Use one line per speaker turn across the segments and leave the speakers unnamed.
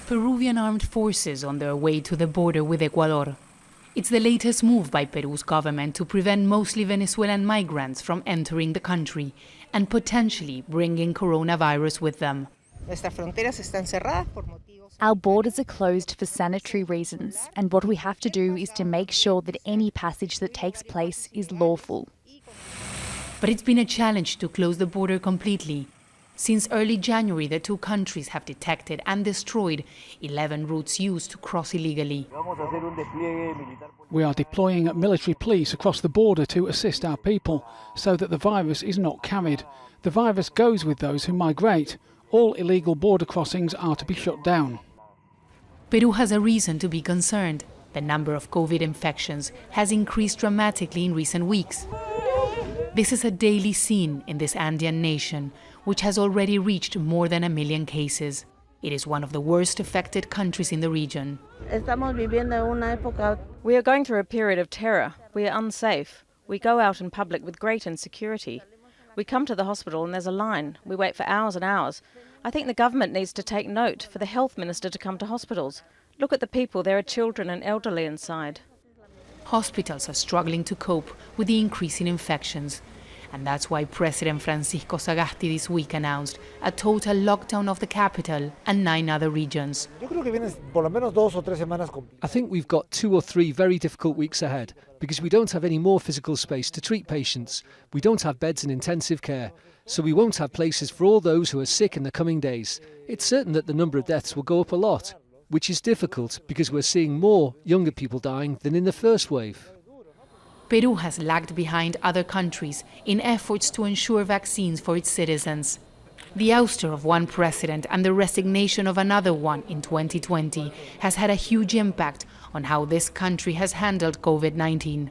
Peruvian armed forces on their way to the border with Ecuador. It's the latest move by Peru's government to prevent mostly Venezuelan migrants from entering the country and potentially bringing coronavirus with them.
Our borders are closed for sanitary reasons, and what we have to do is to make sure that any passage that takes place is lawful.
But it's been a challenge to close the border completely. Since early January, the two countries have detected and destroyed 11 routes used to cross illegally.
We are deploying military police across the border to assist our people so that the virus is not carried. The virus goes with those who migrate. All illegal border crossings are to be shut down.
Peru has a reason to be concerned. The number of COVID infections has increased dramatically in recent weeks. This is a daily scene in this Andean nation, which has already reached more than 1 million cases. It is one of the worst affected countries in the region.
We are going through a period of terror. We are unsafe. We go out in public with great insecurity. We come to the hospital and there's a line. We wait for hours and hours. I think the government needs to take note for the health minister to come to hospitals. Look at the people, there are children and elderly inside.
Hospitals are struggling to cope with the increase in infections. And that's why President Francisco Sagasti this week announced a total lockdown of the capital and 9 other regions.
I think we've got 2 or 3 very difficult weeks ahead because we don't have any more physical space to treat patients. We don't have beds in intensive care, so we won't have places for all those who are sick in the coming days. It's certain that the number of deaths will go up a lot, which is difficult because we're seeing more younger people dying than in the first wave.
Peru has lagged behind other countries in efforts to ensure vaccines for its citizens. The ouster of one president and the resignation of another one in 2020 has had a huge impact on how this country has handled COVID-19.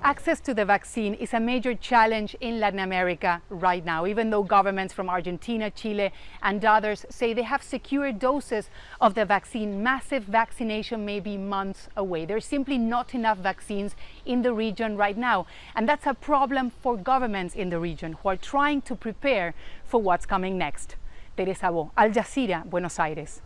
Access to the vaccine is a major challenge in Latin America right now, even though governments from Argentina, Chile, and others say they have secured doses of the vaccine. Massive vaccination may be months away. There's simply not enough vaccines in the region right now. And that's a problem for governments in the region who are trying to prepare for what's coming next. Teresa, Al Jazeera, Buenos Aires.